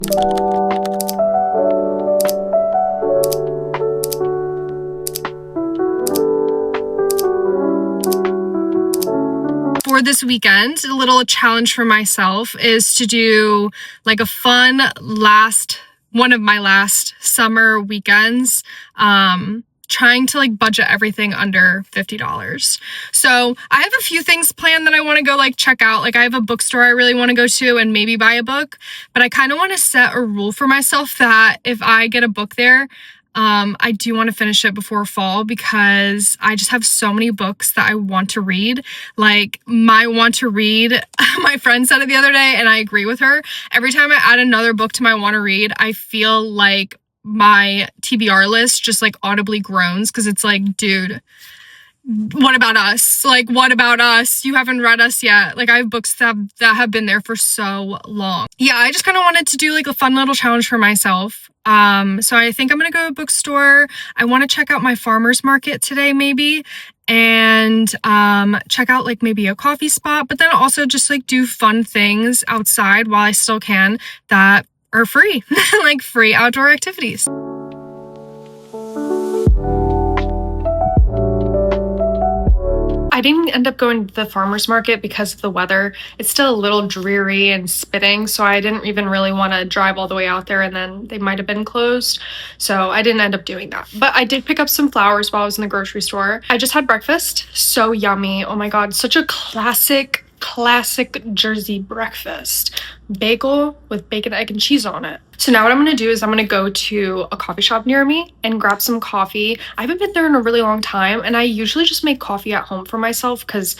For this weekend, a little challenge for myself is to do like a fun one of my last summer weekends, trying to like budget everything under $50. So I have a few things planned that I want to go like check out. Like I have a bookstore I really want to go to and maybe buy a book, but I kind of want to set a rule for myself that if I get a book there, I do want to finish it before fall because I just have so many books that I want to read. Like my want to read, my friend said it the other day and I agree with her. Every time I add another book to my want to read, I feel like my TBR list just like audibly groans because it's like, dude, what about us? Like, what about us? You haven't read us yet. Like I have books that have been there for so long. Yeah, I just kind of wanted to do like a fun little challenge for myself. So I think I'm gonna go to a bookstore. I want to check out my farmer's market today maybe, and check out like maybe a coffee spot, but then also just like do fun things outside while I still can that are free, like free outdoor activities. I didn't end up going to the farmer's market because of the weather. It's still a little dreary and spitting, so I didn't even really want to drive all the way out there and then they might have been closed. So I didn't end up doing that. But I did pick up some flowers while I was in the grocery store. I just had breakfast. So yummy. Oh my God, such a classic Jersey breakfast. Bagel with bacon, egg, and cheese on it. So now what I'm gonna do is I'm gonna go to a coffee shop near me and grab some coffee. I haven't been there in a really long time, and I usually just make coffee at home for myself because,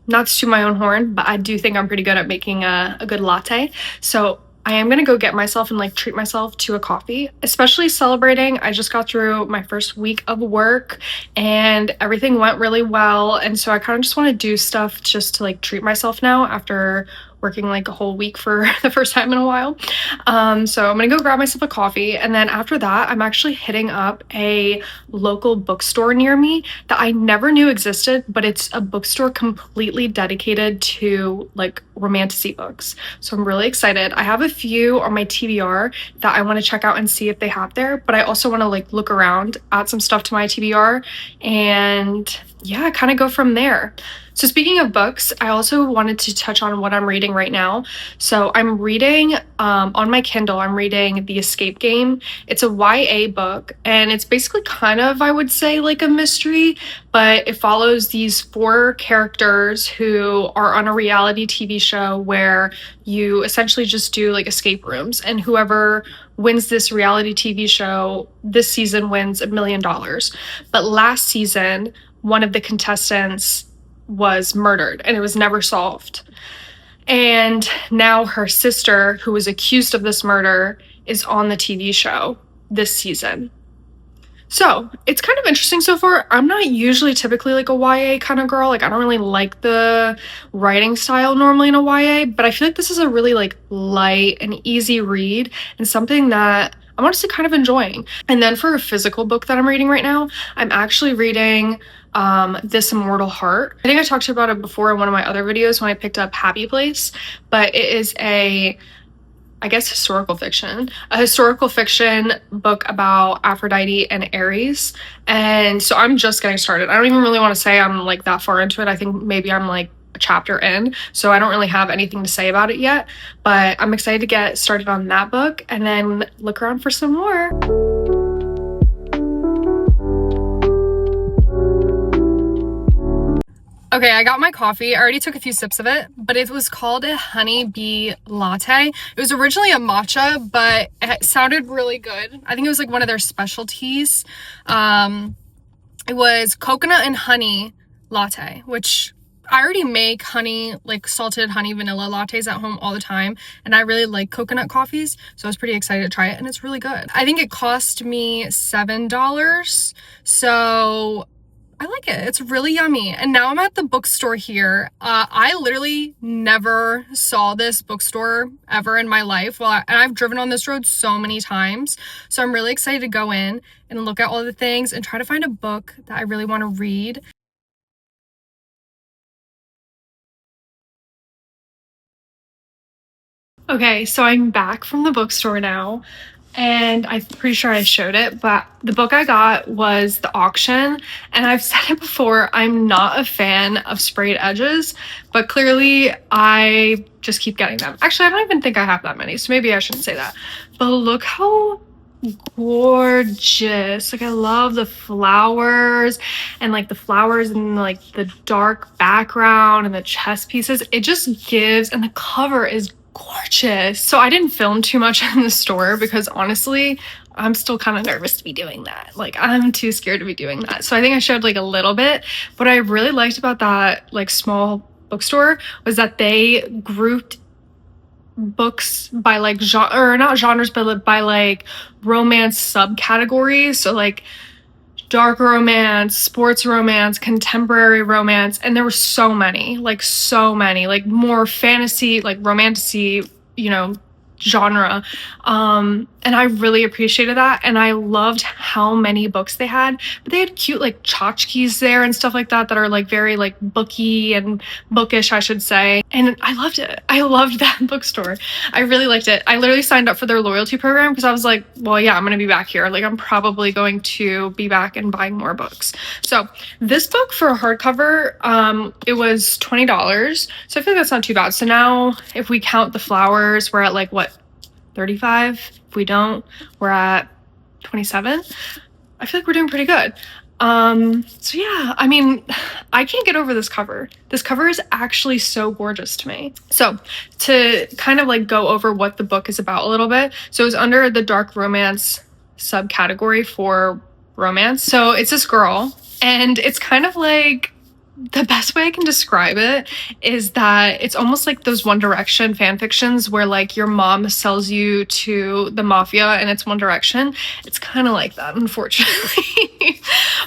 not to toot my own horn, but I do think I'm pretty good at making a good latte. So I am gonna go get myself and like treat myself to a coffee, especially celebrating. I just got through my first week of work and everything went really well. And so I kind of just want to do stuff just to like treat myself now after working like a whole week for the first time in a while. So I'm gonna go grab myself a coffee, and then after that I'm actually hitting up a local bookstore near me that I never knew existed, but it's a bookstore completely dedicated to like romantasy books. So I'm really excited. I have a few on my TBR that I want to check out and see if they have there, but I also want to like look around, add some stuff to my TBR, and yeah, kind of go from there. So speaking of books, I also wanted to touch on what I'm reading right now. So I'm reading on my Kindle, I'm reading The Escape Game. It's a YA book, and it's basically kind of, I would say, like a mystery, but it follows these 4 characters who are on a reality TV show where you essentially just do like escape rooms, and whoever wins this reality TV show this season wins $1 million. But last season, one of the contestants was murdered and it was never solved. And now her sister, who was accused of this murder, is on the TV show this season. So it's kind of interesting so far. I'm not usually typically like a YA kind of girl. Like I don't really like the writing style normally in a YA, but I feel like this is a really like light and easy read and something that I'm honestly kind of enjoying. And then for a physical book that I'm reading right now, I'm actually reading This Immortal Heart. I think I talked about it before in one of my other videos when I picked up Happy Place, but it is I guess a historical fiction book about Aphrodite and Ares. And so I'm just getting started. I don't even really want to say I'm like that far into it. I think maybe I'm like a chapter in, so I don't really have anything to say about it yet, but I'm excited to get started on that book and then look around for some more. Okay, I got my coffee. I already took a few sips of it, but it was called a honey bee latte. It was originally a matcha, but it sounded really good. I think it was like one of their specialties. It was coconut and honey latte, which I already make honey, like salted honey vanilla lattes at home all the time, and I really like coconut coffees, so I was pretty excited to try it, and it's really good. I think it cost me $7, so I like it. It's really yummy. And now I'm at the bookstore here. I literally never saw this bookstore ever in my life. And I've driven on this road so many times. So I'm really excited to go in and look at all the things and try to find a book that I really want to read. Okay, so I'm back from the bookstore now, and I'm pretty sure I showed it, but the book I got was The Auction, and I've said it before, I'm not a fan of sprayed edges, but clearly I just keep getting them. Actually, I don't even think I have that many, so maybe I shouldn't say that. But look how gorgeous. Like, I love the flowers and like the flowers and like the dark background and the chess pieces. It just gives, and the cover is gorgeous. So I didn't film too much in the store because honestly, I'm still kind of nervous to be doing that. Like, I'm too scared to be doing that. So I think I showed like a little bit. What I really liked about that like small bookstore was that they grouped books by like genre, or not genres, but by like romance subcategories. So like dark romance, sports romance, contemporary romance, and there were so many, like more fantasy, like romantasy, genre. And I really appreciated that, and I loved how many books they had. But they had cute like tchotchkes there and stuff like that are like very like booky and bookish, I should say. And I loved it. I loved that bookstore. I really liked it. I literally signed up for their loyalty program because I was like, well, yeah, I'm gonna be back here. Like, I'm probably going to be back and buying more books. So this book for a hardcover, it was $20. So I feel like that's not too bad. So now if we count the flowers, we're at like what, 35? If we don't, we're at 27. I feel like we're doing pretty good. So yeah, I mean, I can't get over this cover. This cover is actually so gorgeous to me. So to kind of like go over what the book is about a little bit. So it's under the dark romance subcategory for romance. So it's this girl, and it's kind of like, the best way I can describe it is that it's almost like those One Direction fan fictions where like your mom sells you to the mafia and it's One Direction. It's kind of like that, unfortunately.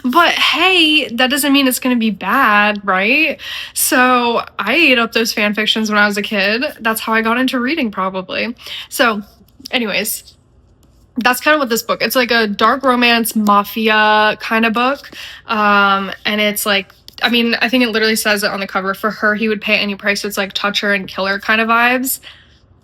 But hey, that doesn't mean it's going to be bad, right? So I ate up those fan fictions when I was a kid. That's how I got into reading, probably. So anyways, that's kind of what this book, it's like a dark romance mafia kind of book. And it's like, I mean, I think it literally says it on the cover. For her, he would pay any price. So it's like touch her and kill her kind of vibes.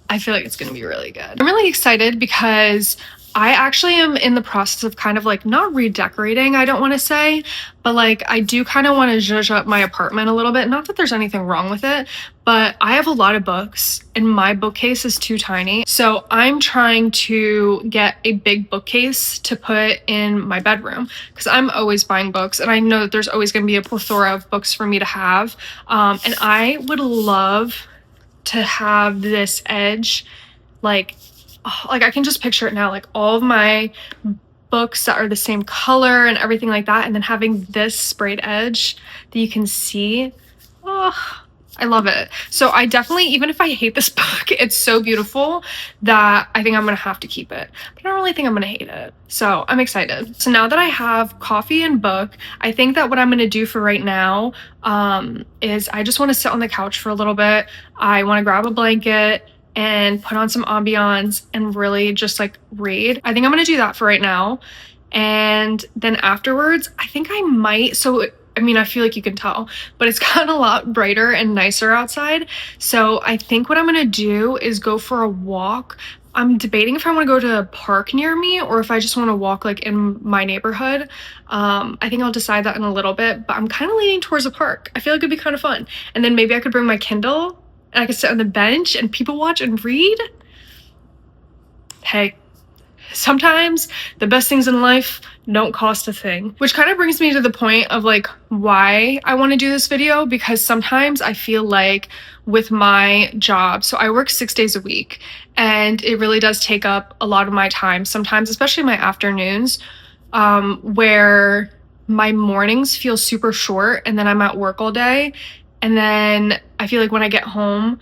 I feel like it's going to be really good. I'm really excited because I actually am in the process of kind of like not redecorating, I don't want to say, but like I do kind of want to zhuzh up my apartment a little bit. Not that there's anything wrong with it, but I have a lot of books and my bookcase is too tiny. So I'm trying to get a big bookcase to put in my bedroom because I'm always buying books and I know that there's always going to be a plethora of books for me to have. And I would love to have this edge, like I can just picture it now, like all of my books that are the same color and everything like that, and then having this sprayed edge that you can see. Oh, I love it. So I definitely, even if I hate this book, it's so beautiful that I think I'm gonna have to keep it. But I don't really think I'm gonna hate it. So I'm excited. So now that I have coffee and book, I think that what I'm gonna do for right now is I just wanna sit on the couch for a little bit. I wanna grab a blanket and put on some ambiance and really just like read. I think I'm gonna do that for right now. And then afterwards, I think I might, I mean, I feel like you can tell, but it's gotten a lot brighter and nicer outside. So I think what I'm gonna do is go for a walk. I'm debating if I want to go to a park near me or if I just want to walk like in my neighborhood. I think I'll decide that in a little bit, but I'm kind of leaning towards a park. I feel like it'd be kind of fun. And then maybe I could bring my Kindle and I could sit on the bench and people watch and read. Hey, sometimes the best things in life don't cost a thing. Which kind of brings me to the point of like why I want to do this video, because sometimes I feel like with my job, so I work 6 days a week and it really does take up a lot of my time sometimes, especially my afternoons, where my mornings feel super short and then I'm at work all day. And then I feel like when I get home,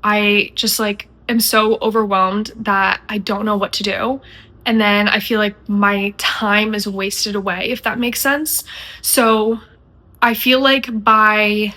I just like am so overwhelmed that I don't know what to do. And then I feel like my time is wasted away, if that makes sense. So I feel like by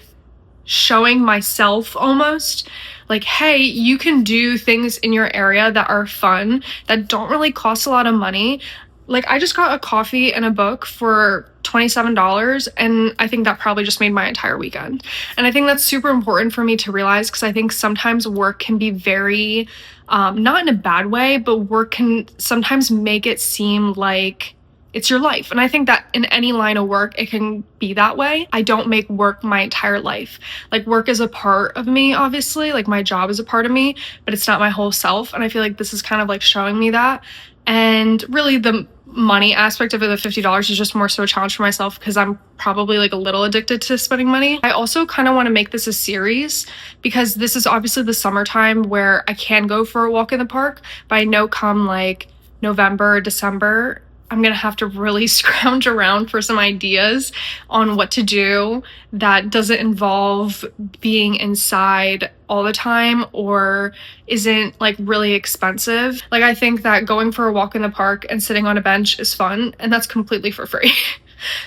showing myself almost like, hey, you can do things in your area that are fun, that don't really cost a lot of money. Like, I just got a coffee and a book for $27, and I think that probably just made my entire weekend. And I think that's super important for me to realize, because I think sometimes work can be very, not in a bad way, but work can sometimes make it seem like it's your life. And I think that in any line of work, it can be that way. I don't make work my entire life. Like, work is a part of me, obviously. Like, my job is a part of me, but it's not my whole self. And I feel like this is kind of like showing me that. And really, the money aspect of it, the $50, is just more so a challenge for myself, because I'm probably like a little addicted to spending money. I also kind of want to make this a series, because this is obviously the summertime where I can go for a walk in the park, but I know come like November, December, I'm gonna have to really scrounge around for some ideas on what to do that doesn't involve being inside all the time or isn't like really expensive. Like, I think that going for a walk in the park and sitting on a bench is fun, and that's completely for free.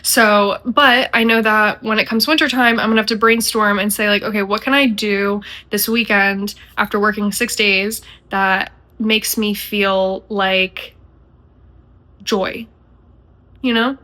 So, but I know that when it comes wintertime, I'm gonna have to brainstorm and say, like, okay, what can I do this weekend after working 6 days that makes me feel like joy, you know?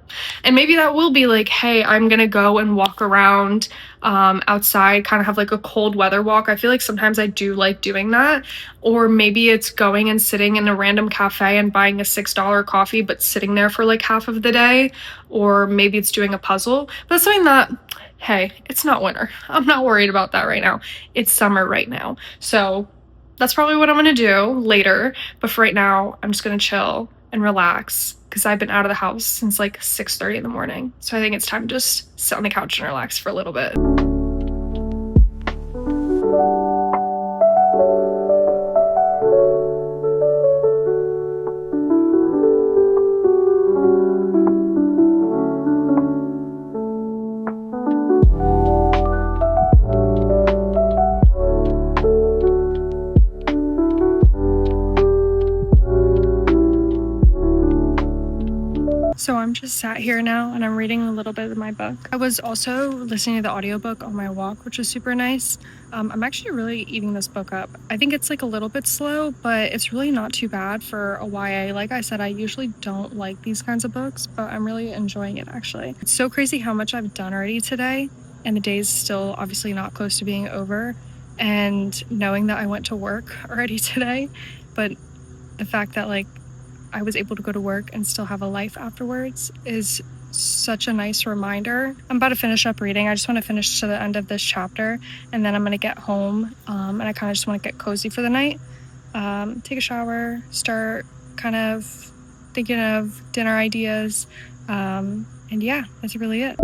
And maybe that will be like, hey, I'm gonna go and walk around outside, kind of have like a cold weather walk. I feel like sometimes I do like doing that. Or maybe it's going and sitting in a random cafe and buying a $6 coffee, but sitting there for like half of the day. Or maybe it's doing a puzzle. But that's something that, hey, it's not winter. I'm not worried about that right now. It's summer right now. So that's probably what I'm gonna do later. But for right now, I'm just gonna chill and relax, because I've been out of the house since like 6:30 in the morning. So I think it's time to just sit on the couch and relax for a little bit. So I'm just sat here now and I'm reading a little bit of my book. I was also listening to the audiobook on my walk, which was super nice. I'm actually really eating this book up. I think it's like a little bit slow, but it's really not too bad for a YA. Like I said, I usually don't like these kinds of books, but I'm really enjoying it actually. It's so crazy how much I've done already today, and the day's still obviously not close to being over. And knowing that I went to work already today, but the fact that like I was able to go to work and still have a life afterwards is such a nice reminder. I'm about to finish up reading. I just want to finish to the end of this chapter, and then I'm going to get home, and I kind of just want to get cozy for the night, take a shower, start kind of thinking of dinner ideas, and yeah, that's really it.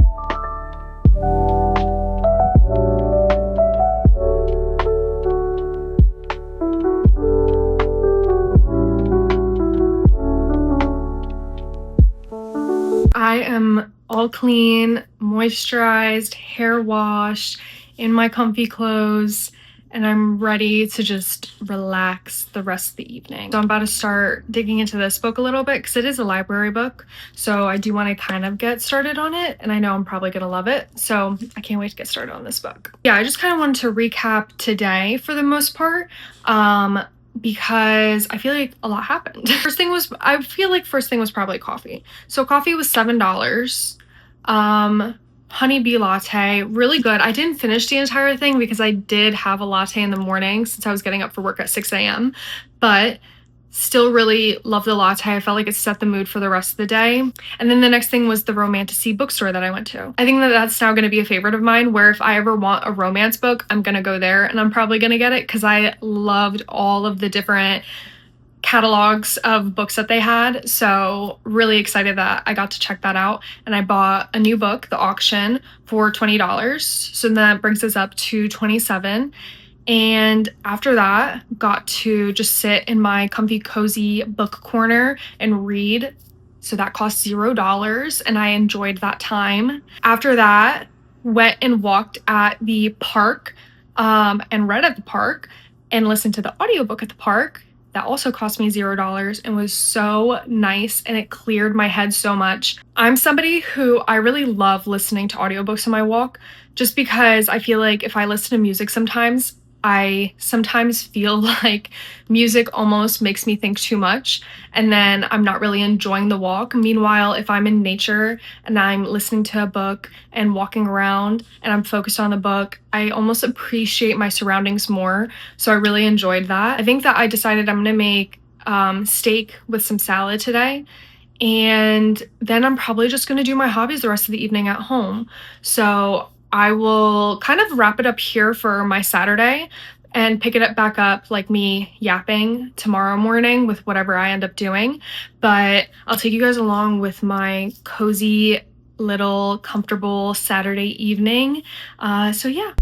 I am all clean, moisturized, hair washed, in my comfy clothes, and I'm ready to just relax the rest of the evening. So I'm about to start digging into this book a little bit, because it is a library book. So I do want to kind of get started on it, and I know I'm probably going to love it. So I can't wait to get started on this book. Yeah, I just kind of wanted to recap today for the most part. Because I feel like a lot happened. First thing was probably coffee. So coffee was $7. Honeybee latte, really good. I didn't finish the entire thing because I did have a latte in the morning since I was getting up for work at 6 a.m. But still really love the latte. I felt like it set the mood for the rest of the day. And then the next thing was the Romantasy bookstore that I went to. I think that that's now going to be a favorite of mine, where if I ever want a romance book, I'm going to go there, and I'm probably going to get it because I loved all of the different catalogs of books that they had. So really excited that I got to check that out. And I bought a new book, The Auction, for $20. So that brings us up to $27. And after that, got to just sit in my comfy, cozy book corner and read. So that cost $0, and I enjoyed that time. After that, went and walked at the park, and read at the park, and listened to the audiobook at the park. That also cost me $0 and was so nice, and it cleared my head so much. I'm somebody who I really love listening to audiobooks on my walk, just because I feel like if I listen to music sometimes, I sometimes feel like music almost makes me think too much, and then I'm not really enjoying the walk. Meanwhile, if I'm in nature and I'm listening to a book and walking around and I'm focused on the book, I almost appreciate my surroundings more. So I really enjoyed that. I think that I decided I'm gonna make steak with some salad today. And then I'm probably just gonna do my hobbies the rest of the evening at home. So I will kind of wrap it up here for my Saturday and pick it up back up, like me yapping tomorrow morning with whatever I end up doing. But I'll take you guys along with my cozy little comfortable Saturday evening. So yeah.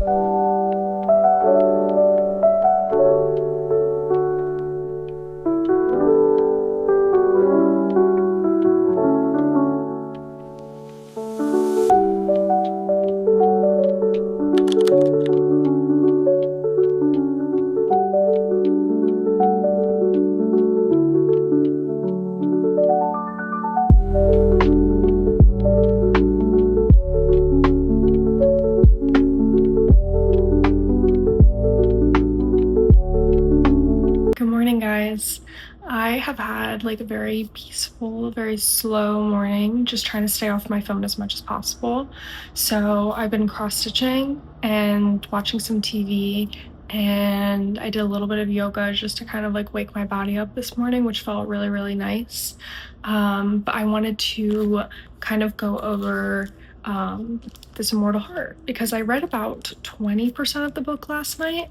I have had like a very peaceful, very slow morning, just trying to stay off my phone as much as possible. So I've been cross-stitching and watching some TV, and I did a little bit of yoga just to kind of like wake my body up this morning, which felt really, really nice. But I wanted to kind of go over This Immortal Heart because I read about 20% of the book last night.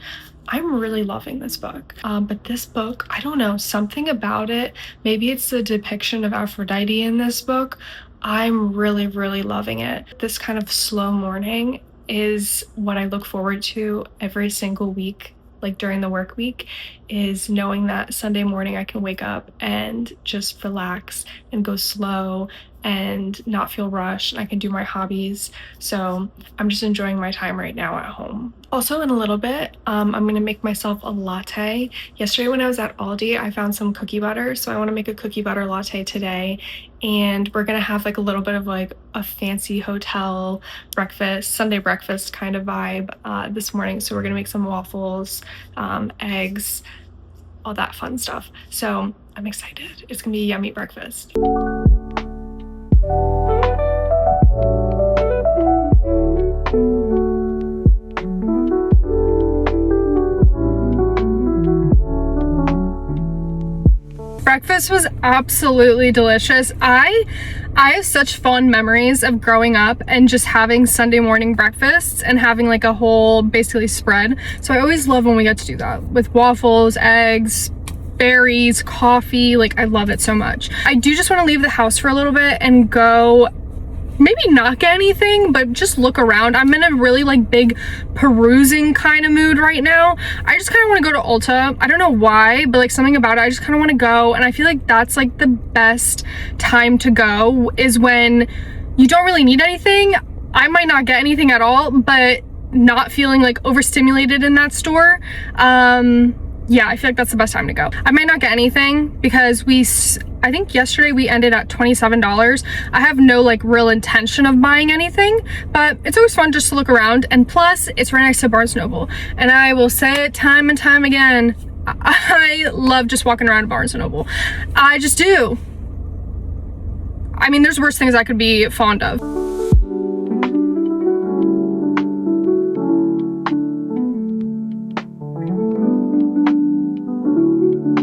I'm really loving this book. But this book, I don't know, something about it, maybe it's the depiction of Aphrodite in this book. I'm really, really loving it. This kind of slow morning is what I look forward to every single week, like during the work week, is knowing that Sunday morning I can wake up and just relax and go slow and not feel rushed, and I can do my hobbies. So I'm just enjoying my time right now at home. Also, in a little bit, I'm gonna make myself a latte. Yesterday when I was at Aldi, I found some cookie butter, so I want to make a cookie butter latte today, and we're gonna have like a little bit of like a fancy hotel breakfast, Sunday breakfast kind of vibe this morning. So we're gonna make some waffles, eggs, all that fun stuff. So I'm excited. It's gonna be a yummy breakfast. Breakfast was absolutely delicious. I have such fond memories of growing up and just having Sunday morning breakfasts and having like a whole basically spread. So I always love when we get to do that with waffles, eggs, berries, coffee. Like, I love it so much. I do just want to leave the house for a little bit and go, maybe not get anything, but just look around. I'm in a really like big perusing kind of mood right now. I just kind of want to go to Ulta. I don't know why, but like something about it, I just kind of want to go, and I feel like that's like the best time to go is when you don't really need anything. I might not get anything at all, but not feeling like overstimulated in that store. Yeah, I feel like that's the best time to go. I might not get anything because I think yesterday we ended at $27. I have no like real intention of buying anything, but it's always fun just to look around. And plus, it's right next to Barnes & Noble. And I will say it time and time again, I love just walking around Barnes & Noble. I just do. I mean, there's worse things I could be fond of.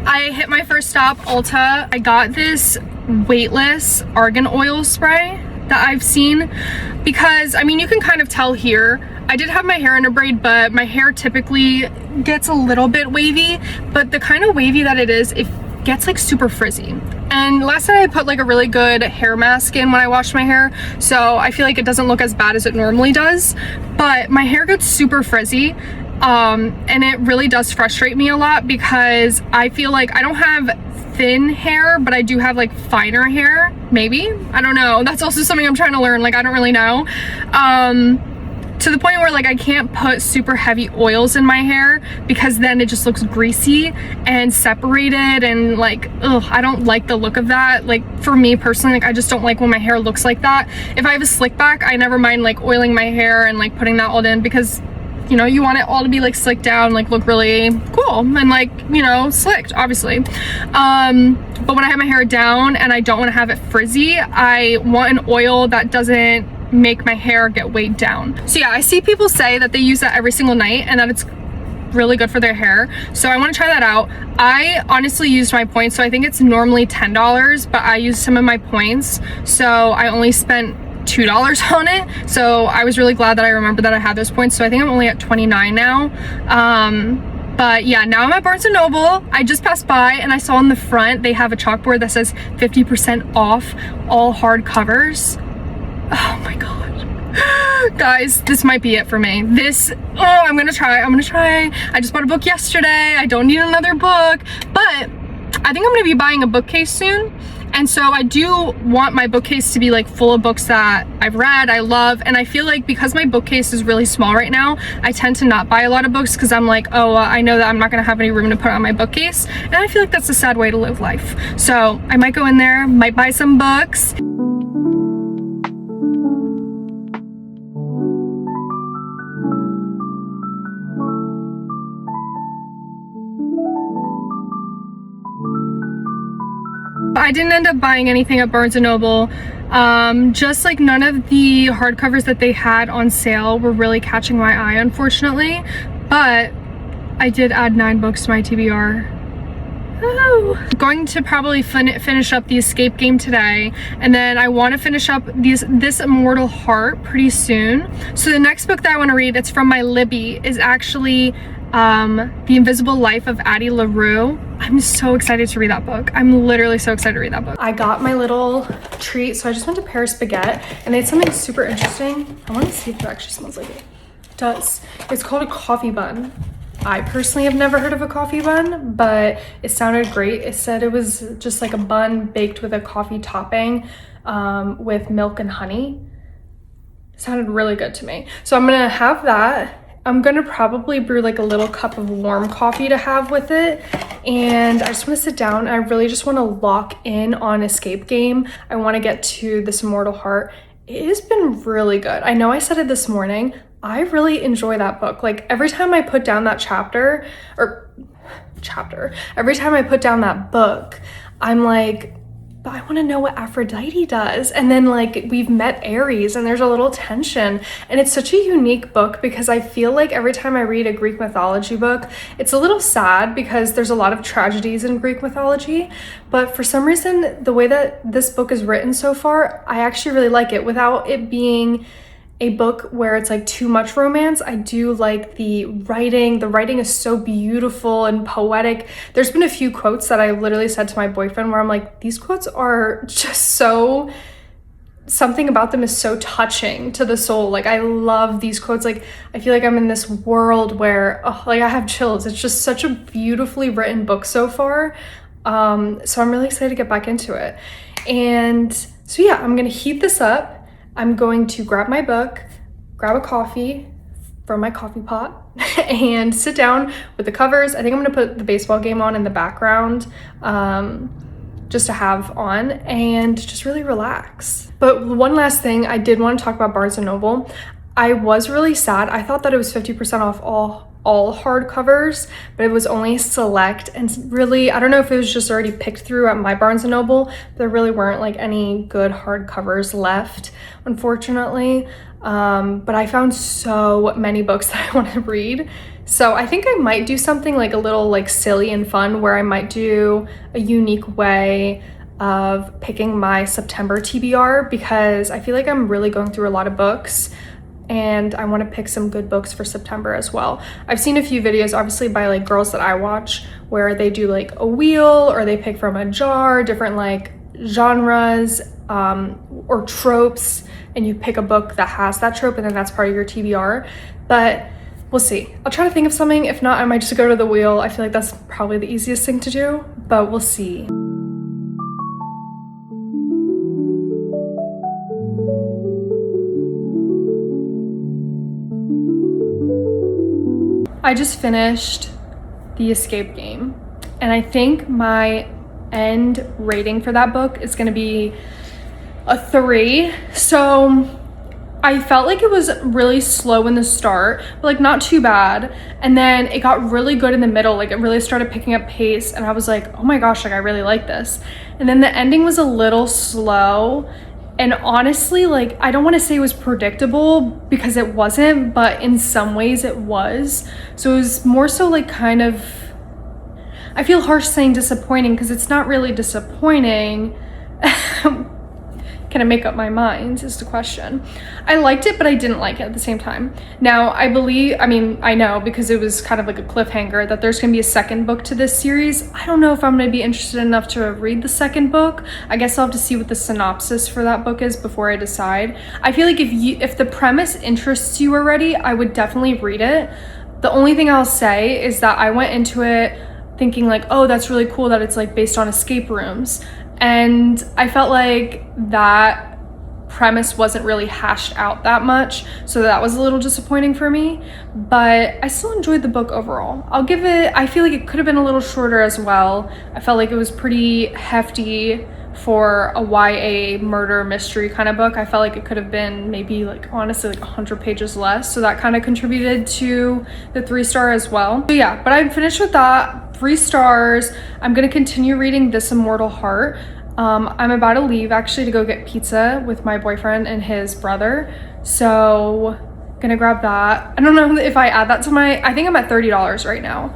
I hit my first stop, Ulta. I got this weightless argan oil spray that I've seen because, I mean, you can kind of tell here. I did have my hair in a braid, but my hair typically gets a little bit wavy, but the kind of wavy that it is, it gets like super frizzy. And last night I put like a really good hair mask in when I washed my hair, so I feel like it doesn't look as bad as it normally does, but my hair gets super frizzy. And it really does frustrate me a lot because I feel like I don't have thin hair, but I do have like finer hair, maybe. I don't know. That's also something I'm trying to learn. Like, I don't really know. To the point where like I can't put super heavy oils in my hair because then it just looks greasy and separated, and like, ugh, I don't like the look of that. Like, for me personally, like, I just don't like when my hair looks like that. If I have a slick back, I never mind like oiling my hair and like putting that all in because you know, you want it all to be like slicked down, like look really cool and like, you know, slicked, obviously. But when I have my hair down and I don't want to have it frizzy, I want an oil that doesn't make my hair get weighed down. So yeah, I see people say that they use that every single night and that it's really good for their hair, so I want to try that out. I honestly used my points, so I think it's normally $10, but I used some of my points, so I only spent $2 on it. So I was really glad that I remembered that I had those points, so I think I'm only at 29 now. But yeah, now I'm at Barnes & Noble. I just passed by and I saw on the front they have a chalkboard that says 50% off all hardcovers. Oh my god. Guys, this might be it for me. I'm gonna try. I just bought a book yesterday. I don't need another book, but I think I'm gonna be buying a bookcase soon. And so I do want my bookcase to be like full of books that I've read, I love, and I feel like because my bookcase is really small right now, I tend to not buy a lot of books because I'm like, oh, I know that I'm not gonna have any room to put on my bookcase, and I feel like that's a sad way to live life. So I might go in there, might buy some books. I didn't end up buying anything at Barnes & Noble. Just like none of the hardcovers that they had on sale were really catching my eye, unfortunately. But I did add 9 books to my TBR. I'm going to probably finish up the Escape game today, and then I want to finish up this Immortal Heart pretty soon. So the next book that I want to read, it's from my Libby, is actually The Invisible Life of Addie LaRue. I'm so excited to read that book. I'm literally so excited to read that book. I got my little treat, so I just went to Paris Baguette, and they had something super interesting. I want to see if it actually smells like it. It does. It's called a coffee bun. I personally have never heard of a coffee bun, but it sounded great. It said it was just like a bun baked with a coffee topping with milk and honey. It sounded really good to me. So I'm gonna have that. I'm gonna probably brew like a little cup of warm coffee to have with it. And I just wanna sit down. I really just wanna lock in on Escape Game. I wanna get to this Immortal Heart. It has been really good. I know I said it this morning. I really enjoy that book. Like every time I put down that every time I put down that book, I'm like, but I want to know what Aphrodite does. And then like we've met Ares and there's a little tension, and it's such a unique book because I feel like every time I read a Greek mythology book, it's a little sad because there's a lot of tragedies in Greek mythology, but for some reason the way that this book is written so far, I actually really like it without it being a book where it's like too much romance. I do like the writing. The writing is so beautiful and poetic. There's been a few quotes that I literally said to my boyfriend where I'm like, these quotes are just so, something about them is so touching to the soul. Like I love these quotes. Like I feel like I'm in this world where, oh, like I have chills. It's just such a beautifully written book so far. So I'm really excited to get back into it. And so yeah, I'm gonna heat this up. I'm going to grab my book, grab a coffee from my coffee pot, and sit down with the covers. I think I'm gonna put the baseball game on in the background just to have on and just really relax. But one last thing, I did want to talk about Barnes & Noble. I was really sad. I thought that it was 50% off all hardcovers, but it was only select, and really I don't know if it was just already picked through at my Barnes & Noble, but there really weren't like any good hardcovers left, unfortunately. But I found so many books that I want to read, so I think I might do something like a little like silly and fun where I might do a unique way of picking my September TBR, because I feel like I'm really going through a lot of books and I want to pick some good books for September as well. I've seen a few videos obviously by like girls that I watch where they do like a wheel or they pick from a jar, different like genres or tropes, and you pick a book that has that trope and then that's part of your TBR. But we'll see. I'll try to think of something. If not, I might just go to the wheel. I feel like that's probably the easiest thing to do, but we'll see. I just finished the Escape Game, and I think my end rating for that book is going to be a 3. So I felt like it was really slow in the start, but like not too bad. And then it got really good in the middle. Like it really started picking up pace and I was like, oh my gosh, like I really like this. And then the ending was a little slow. And honestly, like I don't want to say it was predictable because it wasn't, but in some ways it was. So it was more so like kind of, I feel harsh saying disappointing because it's not really disappointing. Can I make up my mind is the question. I liked it, but I didn't like it at the same time. Now, I know because it was kind of like a cliffhanger that there's gonna be a second book to this series. I don't know if I'm gonna be interested enough to read the second book. I guess I'll have to see what the synopsis for that book is before I decide. I feel like if the premise interests you already, I would definitely read it. The only thing I'll say is that I went into it thinking like, oh, that's really cool that it's like based on escape rooms. And I felt like that premise wasn't really hashed out that much, so that was a little disappointing for me, but I still enjoyed the book overall. I feel like it could have been a little shorter as well. I felt like it was pretty hefty for a YA murder mystery kind of book. I felt like it could have been maybe like honestly like 100 pages less, so that kind of contributed to the 3-star as well. So yeah, but I'm finished with that. 3 stars. I'm gonna continue reading This Immortal Heart. I'm about to leave actually to go get pizza with my boyfriend and his brother, so gonna grab that. I don't know if I add that to I think I'm at $30 right now.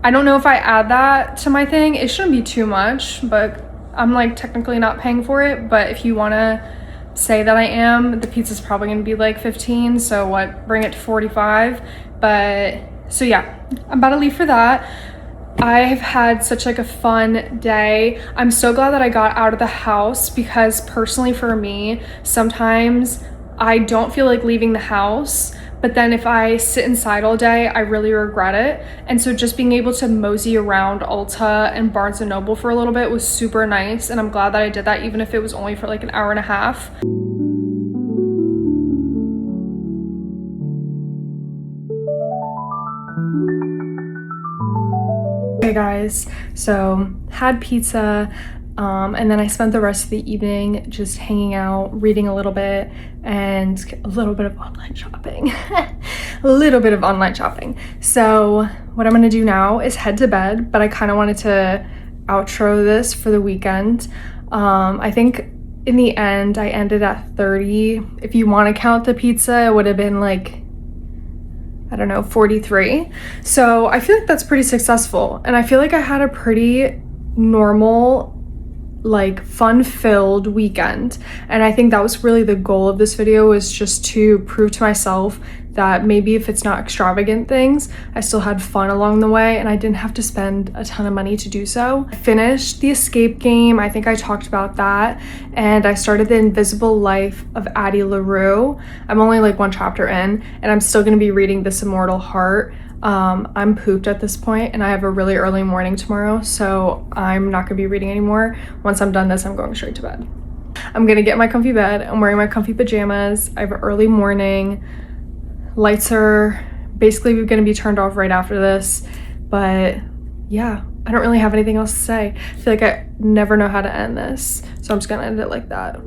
I don't know if I add that to my thing. It shouldn't be too much, but I'm like technically not paying for it, but if you want to say that I am, the pizza's probably gonna be like 15, so what, bring it to 45. But so yeah, I'm about to leave for that. I have had such like a fun day. I'm so glad that I got out of the house because personally for me, sometimes I don't feel like leaving the house, but then if I sit inside all day, I really regret it. And so just being able to mosey around Ulta and Barnes & Noble for a little bit was super nice. And I'm glad that I did that, even if it was only for like an hour and a half. Hey guys, so had pizza and then I spent the rest of the evening just hanging out, reading a little bit, and a little bit of online shopping. A little bit of online shopping. So what I'm gonna do now is head to bed, but I kind of wanted to outro this for the weekend. I think in the end I ended at 30. If you want to count the pizza, it would have been like, I don't know, 43. So I feel like that's pretty successful. And I feel like I had a pretty normal, like fun-filled weekend. And I think that was really the goal of this video, was just to prove to myself that maybe if it's not extravagant things, I still had fun along the way and I didn't have to spend a ton of money to do so. I finished the Escape game. I think I talked about that. And I started The Invisible Life of Addie LaRue. I'm only like 1 chapter in and I'm still gonna be reading This Immortal Heart. I'm pooped at this point and I have a really early morning tomorrow, so I'm not gonna be reading anymore. Once I'm done this, I'm going straight to bed. I'm gonna get in my comfy bed. I'm wearing my comfy pajamas. I have an early morning. Lights are basically gonna be turned off right after this, but yeah, I don't really have anything else to say. I feel like I never know how to end this, so I'm just gonna end it like that.